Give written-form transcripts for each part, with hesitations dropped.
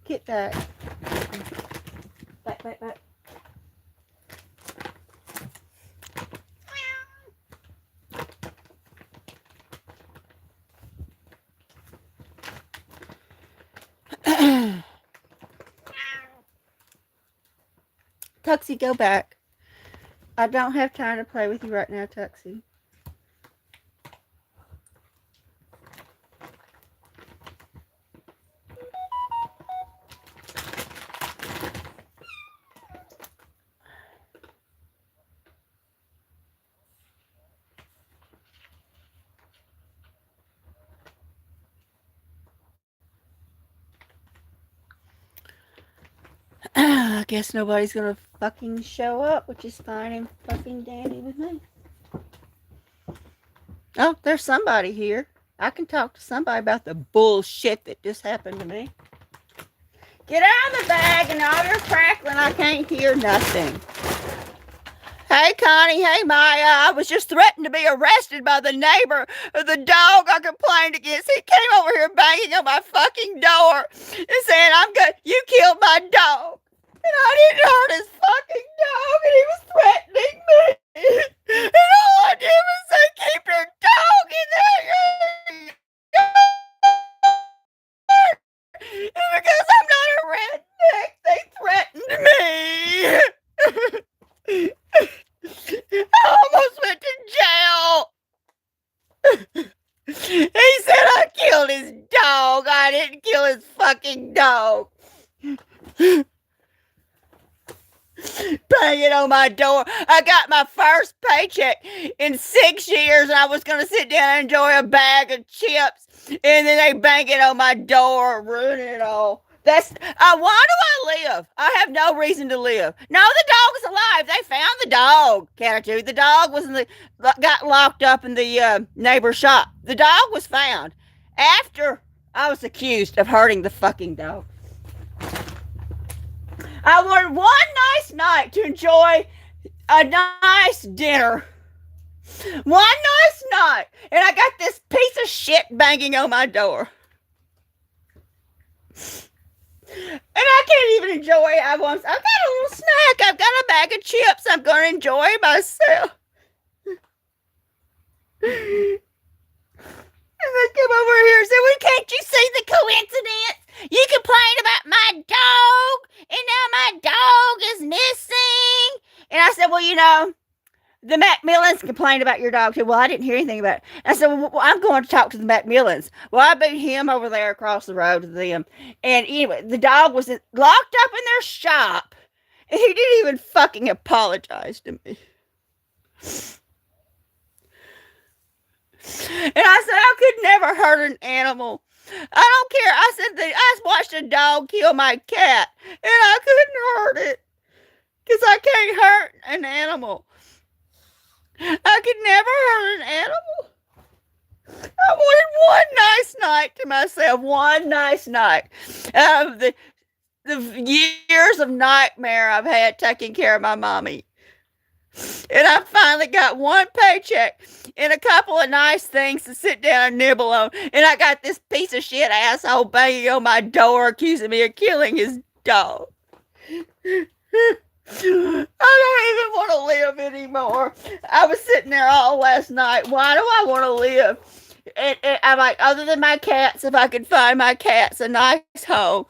Get back. Back. Tuxie, go back. I don't have time to play with you right now, Tuxie. I guess nobody's gonna fucking show up, which is fine and fucking dandy with me. Oh, there's somebody here. I can talk to somebody about the bullshit that just happened to me. Get out of the bag and all your crackling. I can't hear nothing. Hey, Connie. Hey, Maya. I was just threatened to be arrested by the neighbor of the dog I complained against. He came over here banging on my fucking door and saying, you killed my dog. And I didn't hurt his fucking dog, and he was threatening me. And all I did was say, keep your dog in there. And because I'm not a redneck, they threatened me. I almost went to jail. He said I killed his dog. I didn't kill his fucking dog. Banging on my door. I got my first paycheck in 6 years, and I was going to sit down and enjoy a bag of chips, and then they bang it on my door, ruining it all. Why do I live? I have no reason to live. No, the dog is alive. They found the dog. Can't the dog got locked up in the neighbor's shop. The dog was found after I was accused of hurting the fucking dog. I wanted one nice night to enjoy a nice dinner. One nice night. And I got this piece of shit banging on my door. And I can't even enjoy it. I've got a little snack. I've got a bag of chips. I'm going to enjoy myself. And they come over here and say, well, can't you see the coincidence? You complained about my dog, and now my dog is missing. And I said, well, the Macmillans complained about your dog too. Well, I didn't hear anything about it. I said, well, I'm going to talk to the Macmillans. Well, I beat him over there across the road to them. And anyway, the dog was locked up in their shop. And he didn't even fucking apologize to me. And I said, I could never hurt an animal. I don't care. I said, I watched a dog kill my cat, and I couldn't hurt it. Because I can't hurt an animal. I could never hurt an animal. I wanted one nice night to myself. One nice night. The years of nightmare I've had taking care of my mommy. And I finally got one paycheck and a couple of nice things to sit down and nibble on. And I got this piece of shit asshole banging on my door accusing me of killing his dog. I don't even want to live anymore. I was sitting there all last night. Why do I want to live? And I'm like, other than my cats, if I could find my cats a nice home,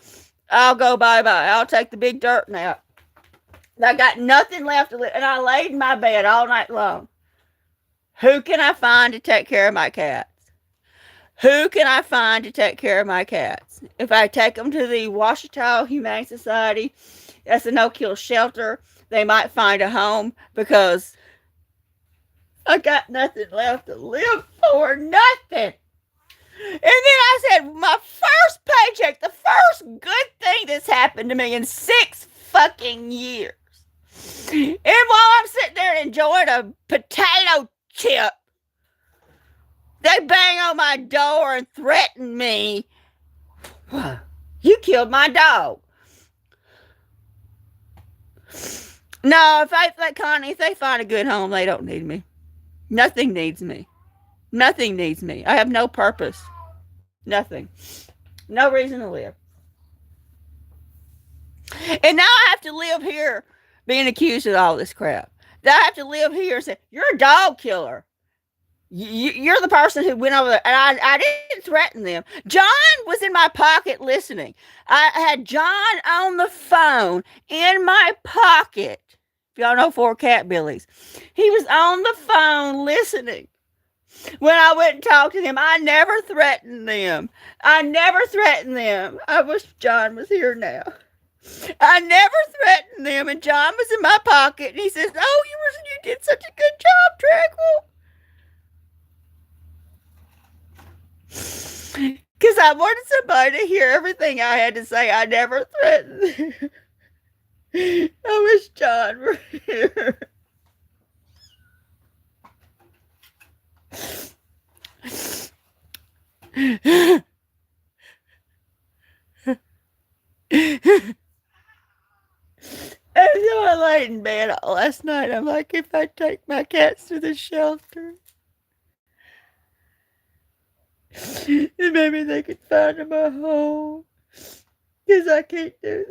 I'll go bye-bye. I'll take the big dirt nap. I got nothing left to live. And I laid in my bed all night long. Who can I find to take care of my cats? Who can I find to take care of my cats? If I take them to the Ouachita Humane Society, that's a no-kill shelter, they might find a home because I got nothing left to live for. Nothing. And then I said, my first paycheck, the first good thing that's happened to me in 6 fucking years. And while I'm sitting there enjoying a potato chip, they bang on my door and threaten me. You killed my dog. No, if they find a good home, they don't need me. Nothing needs me. Nothing needs me. I have no purpose. Nothing. No reason to live. And now I have to live here being accused of all this crap. Now I have to live here and say, you're a dog killer. You're the person who went over there. And I didn't threaten them. John was in my pocket listening. I had John on the phone in my pocket. If y'all know Four Cat Billies. He was on the phone listening. When I went and talked to them, I never threatened them. I never threatened them. I wish John was here now. I never threatened them, and John was in my pocket, and he says, "Oh, you did such a good job, Tranquil." Because I wanted somebody to hear everything I had to say. I never threatened them. I wish John were here. And so I laid in bed last night. I'm like, if I take my cats to the shelter, then maybe they could find them a home. Because I can't do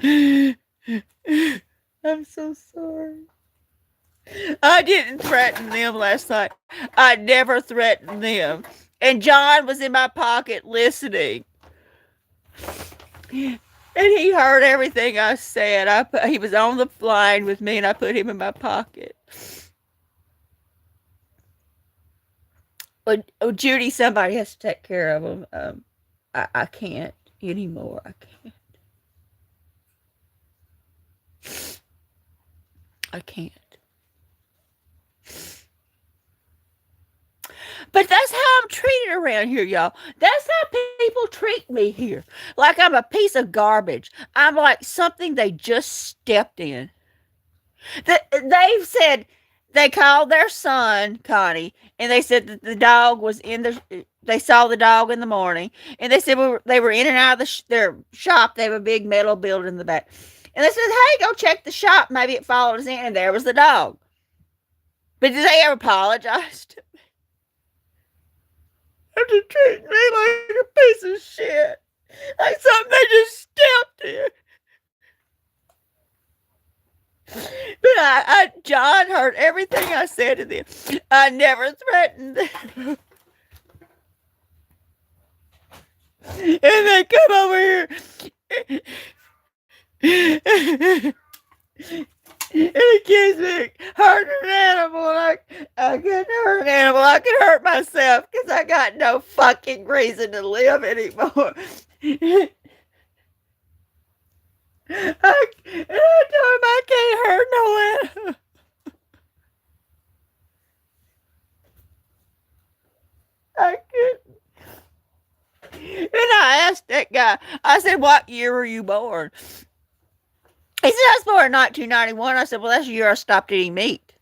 this. I'm so sorry. I didn't threaten them last night. I never threatened them. And John was in my pocket listening. And he heard everything I said. He was on the line with me, and I put him in my pocket. Oh, Judy, somebody has to take care of him. I can't anymore. I can't. I can't. But that's how I'm treated around here, y'all. That's how people treat me here. Like I'm a piece of garbage. I'm like something they just stepped in. They've said they called their son, Connie, and they said that the dog was in they saw the dog in the morning, and they said they were in and out of their shop. They have a big metal building in the back. And they said, hey, go check the shop. Maybe it followed us in, and there was the dog. But did they ever apologize to me? To treat me like a piece of shit. Like something they just stepped in. But John heard everything I said to them. I never threatened them. And they come over here and accuse me hurting an animal. Like I couldn't hurt an animal. I could hurt myself because I got no fucking reason to live anymore. I told him I can't hurt no animal. I couldn't. And I asked that guy, I said, what year were you born? He said, I was born in 1991. I said, well, that's the year I stopped eating meat.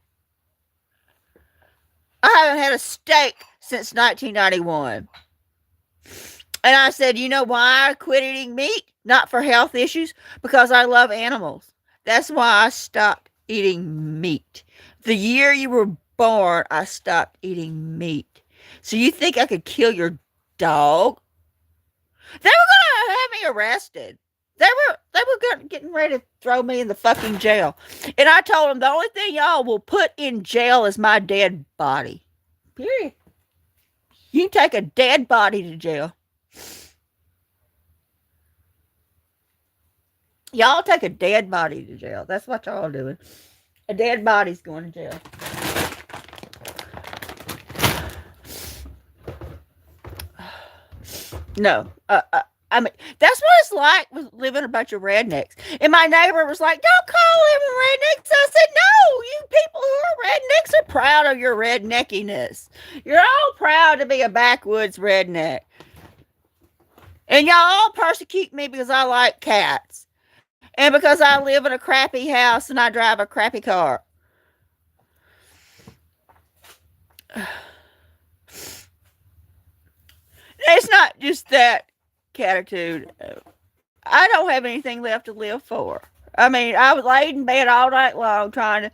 I haven't had a steak since 1991. And I said, you know why I quit eating meat? Not for health issues, because I love animals. That's why I stopped eating meat. The year you were born, I stopped eating meat. So you think I could kill your dog? They were going to have me arrested. They were getting ready to throw me in the fucking jail. And I told them the only thing y'all will put in jail is my dead body. Period. You can take a dead body to jail. Y'all take a dead body to jail. That's what y'all are doing. A dead body's going to jail. No. I mean, that's what it's like with living a bunch of rednecks. And my neighbor was like, don't call them rednecks. I said, no, you people who are rednecks are proud of your redneckiness. You're all proud to be a backwoods redneck. And y'all all persecute me because I like cats. And because I live in a crappy house and I drive a crappy car. It's not just that, Catitude. I don't have anything left to live for. I mean, I was laid in bed all night long trying to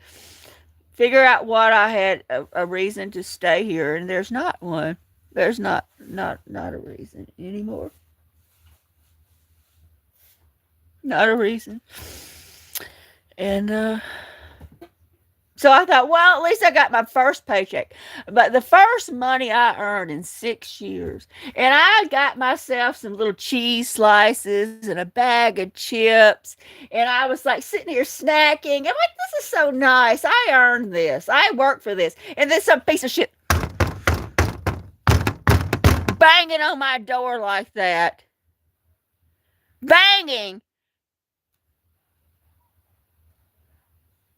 figure out what I had a reason to stay here, and there's not one. There's not a reason anymore. Not a reason. And so I thought, well, at least I got my first paycheck. But the first money I earned in 6 years. And I got myself some little cheese slices and a bag of chips. And I was like sitting here snacking. I'm like, this is so nice. I earned this. I worked for this. And then some piece of shit banging on my door like that. Banging.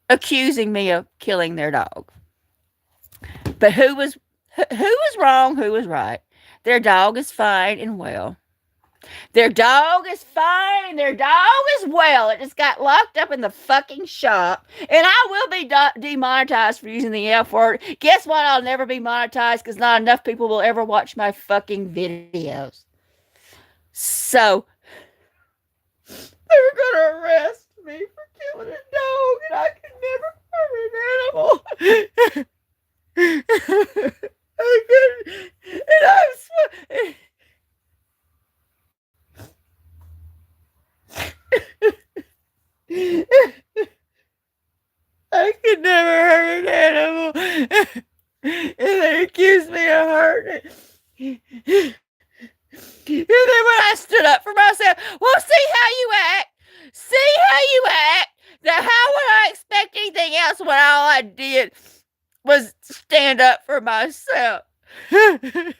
Accusing me of killing their dog. But who was wrong, who was right? Their dog is fine and well. Their dog is fine. Their dog is well. It just got locked up in the fucking shop. And I will be demonetized for using the F word. Guess what? I'll never be monetized because not enough people will ever watch my fucking videos. So, they were going to arrest me for killing a dog, and I could never hurt an animal. I couldn't. And I could never hurt an animal. And they accused me of hurting it. And then when I stood up for myself, well, see how you act. See how you act. Now, how would I expect anything else when all I did was stand up for myself? And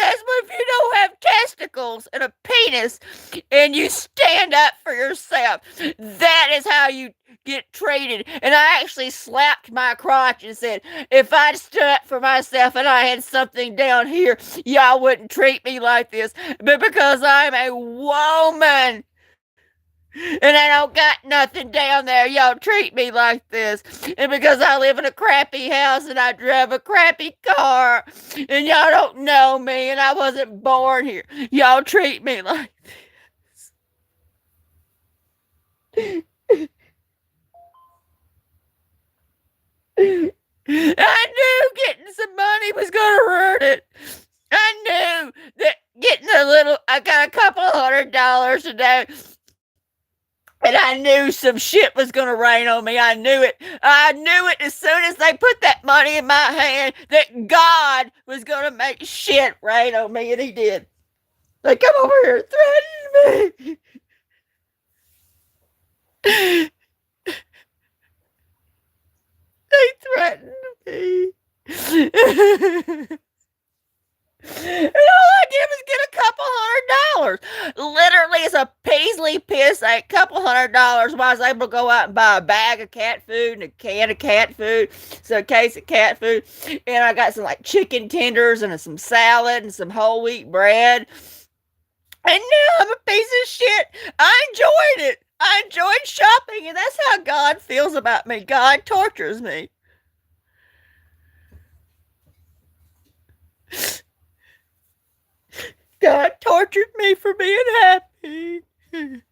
that's what if you don't have testicles and a penis and you stand up for yourself. That is how you get treated. And I actually slapped my crotch and said, if I stood up for myself and I had something down here, y'all wouldn't treat me like this. But because I'm a woman and I don't got nothing down there, y'all treat me like this. And because I live in a crappy house and I drive a crappy car and y'all don't know me and I wasn't born here, y'all treat me like this. I knew getting some money was going to hurt it. I knew that getting I got a couple of $100 a day. And I knew some shit was going to rain on me. I knew it. I knew it as soon as they put that money in my hand that God was going to make shit rain on me. And he did. They come over here and threaten me. They threatened me. And all I did was get a couple $100. Literally, it's a Paisley piss, a couple $100. I was able to go out and buy a bag of cat food and a can of cat food, so a case of cat food, and I got some like chicken tenders and some salad and some whole wheat bread. And now I'm a piece of shit. I enjoyed it. I enjoyed shopping, and that's how God feels about me. God tortures me. God tortured me for being happy. And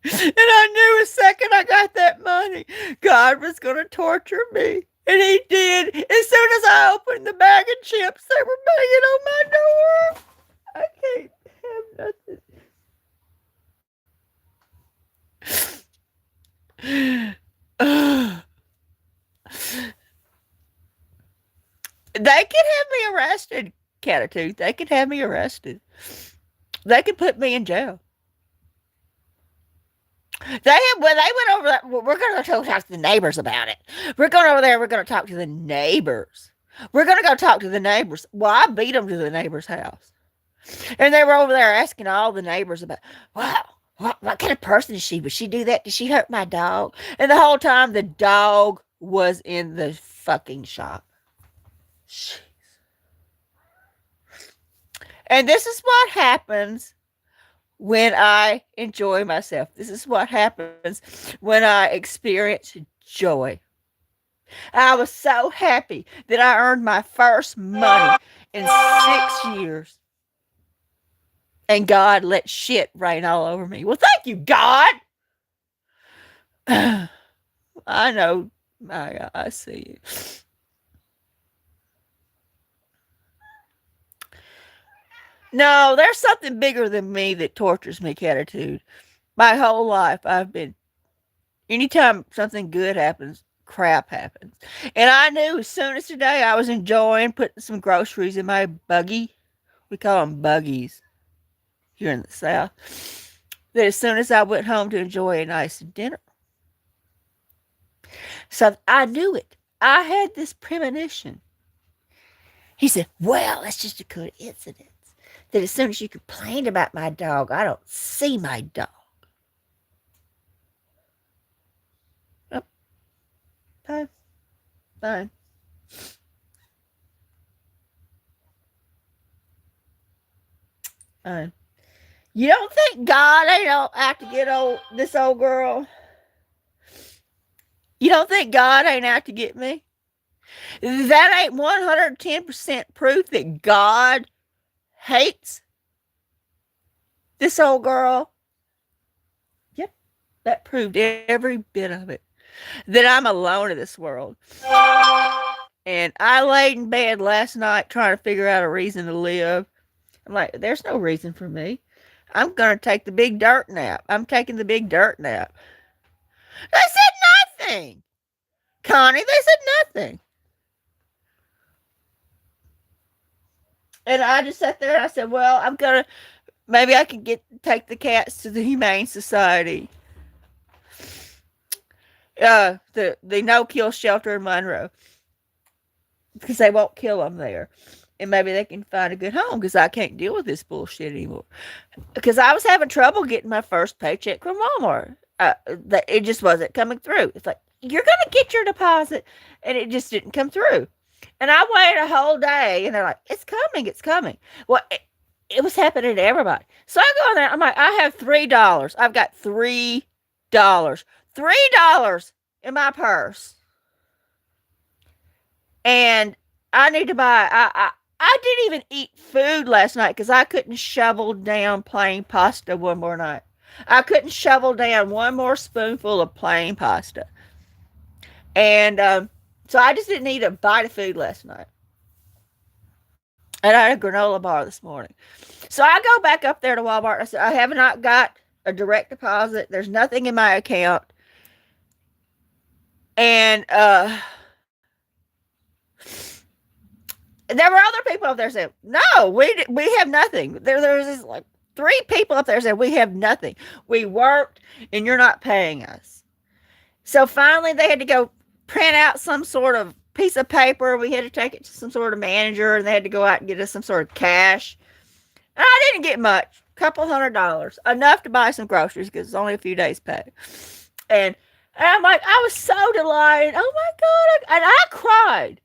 I knew the second I got that money, God was going to torture me. And he did. As soon as I opened the bag of chips, they were banging on my door. I can't have nothing. They could have me arrested, Catatooth. They could have me arrested. They could put me in jail. They went over that. We're going to go talk to the neighbors about it. We're going over there. We're going to talk to the neighbors. We're going to go talk to the neighbors. Well, I beat them to the neighbor's house. And they were over there asking all the neighbors about, wow, what kind of person is she? Would she do that? Did she hurt my dog? And the whole time, the dog was in the fucking shop. Jeez. And this is what happens when I enjoy myself. This is what happens when I experience joy. I was so happy that I earned my first money in 6 years. And God let shit rain all over me. Well, thank you, God. I know. I see you. No, there's something bigger than me that tortures me, Catitude. My whole life, I've been. Anytime something good happens, crap happens. And I knew as soon as today I was enjoying putting some groceries in my buggy. We call them buggies here in the South. That as soon as I went home to enjoy a nice dinner. So I knew it. I had this premonition. He said, well, that's just a coincidence. That as soon as you complained about my dog, I don't see my dog. Oh, fine, fine, fine. You don't think God ain't out to get this old girl? You don't think God ain't out to get me? That ain't 110% proof that God hates this old girl. Yep, that proved every bit of it. That I'm alone in this world. And I laid in bed last night trying to figure out a reason to live. I'm like, there's no reason for me. I'm going to take the big dirt nap. I'm taking the big dirt nap. They said nothing. Connie, they said nothing. And I just sat there and I said, well, I'm going to, maybe I can take the cats to the Humane Society. The no-kill shelter in Monroe. Because they won't kill them there. And maybe they can find a good home because I can't deal with this bullshit anymore. Because I was having trouble getting my first paycheck from Walmart. It just wasn't coming through. It's like, you're going to get your deposit. And it just didn't come through. And I waited a whole day. And they're like, it's coming, it's coming. Well, it was happening to everybody. So I go in there. I'm like, I have $3. I've got $3. $3 in my purse. And I need to buy. I didn't even eat food last night because I couldn't shovel down plain pasta one more night. I couldn't shovel down one more spoonful of plain pasta. And so I just didn't eat a bite of food last night. And I had a granola bar this morning. So I go back up there to Walmart. I said, I have not got a direct deposit. There's nothing in my account. And there were other people up there saying, no, we have nothing. There's this, like 3 people up there saying, we have nothing. We worked and you're not paying us. So finally they had to go print out some sort of piece of paper. We had to take it to some sort of manager and they had to go out and get us some sort of cash. And I didn't get much, a couple $100, enough to buy some groceries because it's only a few days pay. And I'm like, I was so delighted. Oh my God. And I cried.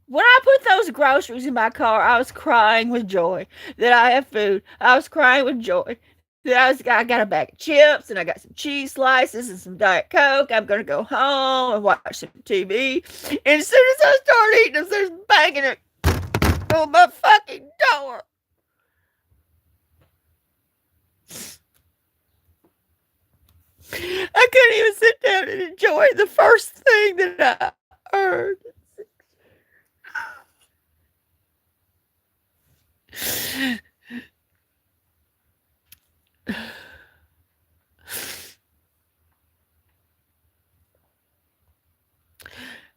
When I put those groceries in my car, I was crying with joy that I have food. I was crying with joy that I got a bag of chips and I got some cheese slices and some Diet Coke. I'm going to go home and watch some TV. And as soon as I start eating them, there's banging it on my fucking door. I couldn't even sit down and enjoy the first thing that I heard.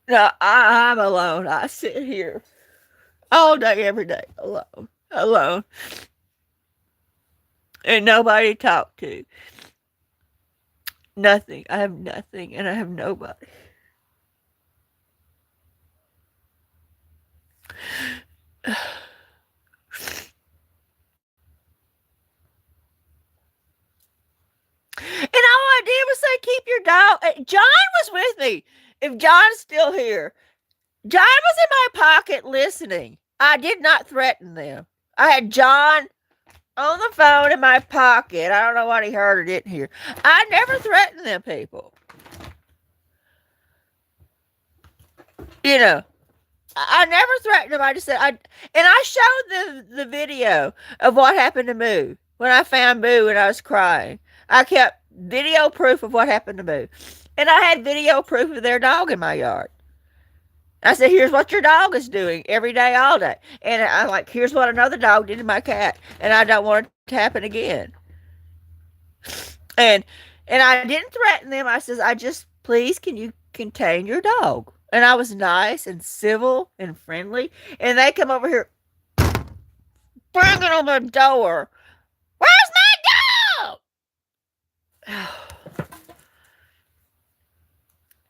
No, I'm alone. I sit here all day, every day, alone, and nobody to talk to. Nothing. I have nothing, and I have nobody. And all I did was say, keep your dog. John was with me. If John's still here, John was in my pocket listening. I did not threaten them. I had John on the phone in my pocket. I don't know what he heard or didn't hear. I never threatened them people. You know, I never threatened them. I just said, and I showed the video of what happened to Moo when I found Boo and I was crying. I kept video proof of what happened to Boo. And I had video proof of their dog in my yard. I said, here's what your dog is doing every day, all day. And I'm like, here's what another dog did to my cat. And I don't want it to happen again. And I didn't threaten them. I says, I just, please, can you contain your dog? And I was nice and civil and friendly. And they come over here banging on my door. Where's my dog?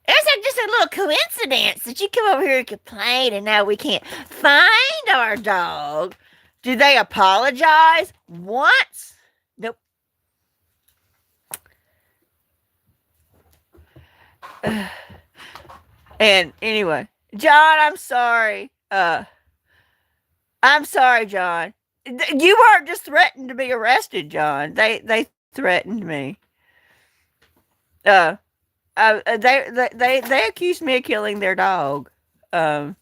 It's just a little coincidence that you come over here and complain and now we can't find our dog. Did they apologize once? Nope. And anyway, John, I'm sorry. I'm sorry, John. You weren't just threatened to be arrested, John. They threatened me. They accused me of killing their dog. No.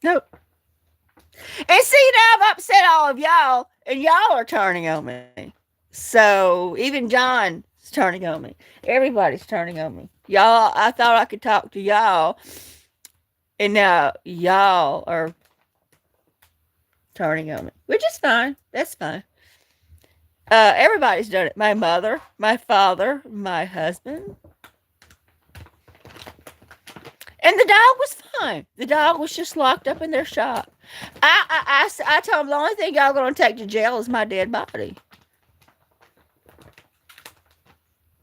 And see, now I've upset all of y'all, and y'all are turning on me. So even John's turning on me. Everybody's turning on me. Y'all, I thought I could talk to y'all, and now y'all are turning on me, which is fine. That's fine. Everybody's done it. My mother, my father, my husband. And the dog was fine. The dog was just locked up in their shop. I told them the only thing y'all going to take to jail is my dead body.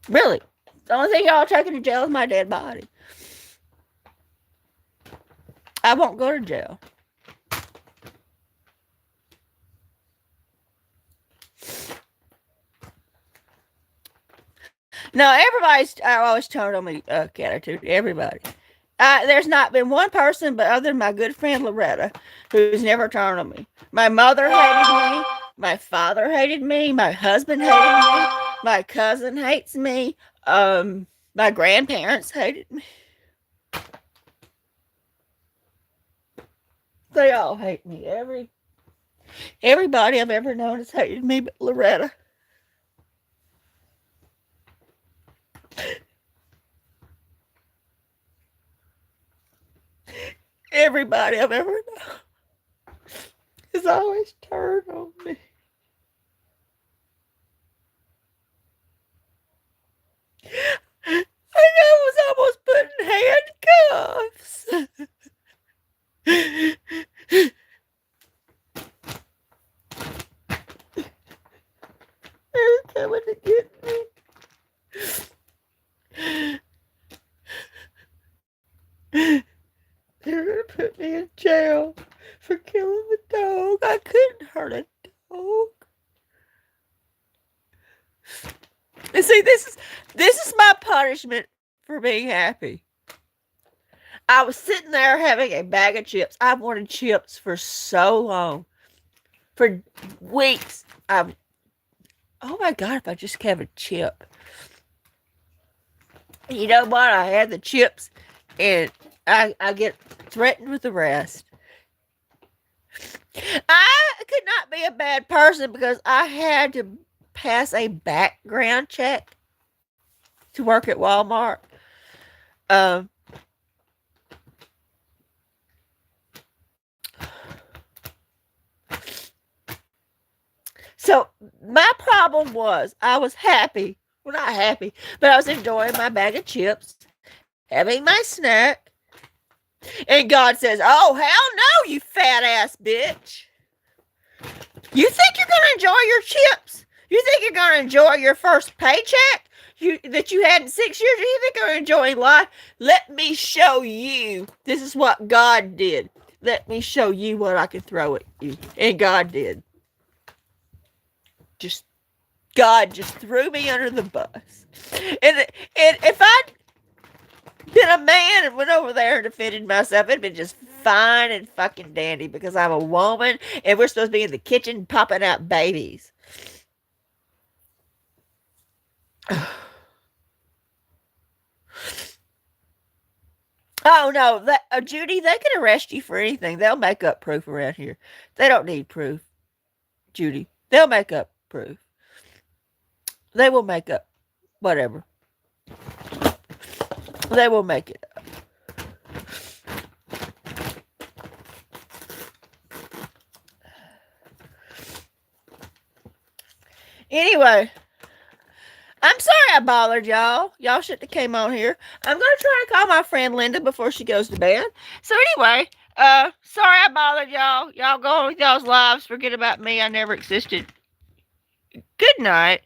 Really. The only thing y'all taking to jail is my dead body. I won't go to jail. No, everybody's always turned on me, attitude. Everybody. There's not been one person, but other than my good friend Loretta, who's never turned on me. My mother hated me. My father hated me. My husband hated me. My cousin hates me. My grandparents hated me. They all hate me. Everybody I've ever known has hated me but Loretta. Everybody I've ever known has always turned on me. I was almost put in handcuffs. They're coming to get me. They're going to put me in jail for killing the dog. I couldn't hurt a dog. And see, this is my punishment for being happy. I was sitting there having a bag of chips. I've wanted chips for so long. For weeks. Oh my God, if I just have a chip. You know what? I had the chips and I get threatened with arrest. I could not be a bad person because I had to pass a background check to work at Walmart. So my problem was I was happy. Well, not happy, but I was enjoying my bag of chips, having my snack. And God says, oh, hell no, you fat ass bitch. You think you're going to enjoy your chips? You think you're going to enjoy your first paycheck that you had in 6 years? You think you're enjoying life? Let me show you. This is what God did. Let me show you what I can throw at you. And God did. God just threw me under the bus. And if I'd been a man and went over there and defended myself, it'd been just fine and fucking dandy because I'm a woman and we're supposed to be in the kitchen popping out babies. Oh no, that Judy, they can arrest you for anything. They'll make up proof around here. They don't need proof, Judy. They'll make up proof. They will make up whatever. They will make it. Anyway, I'm sorry I bothered y'all. Y'all shouldn't have came on here. I'm gonna try and call my friend Linda before she goes to bed. So anyway, sorry I bothered y'all. Y'all go on with y'all's lives. Forget about me. I never existed. Good night.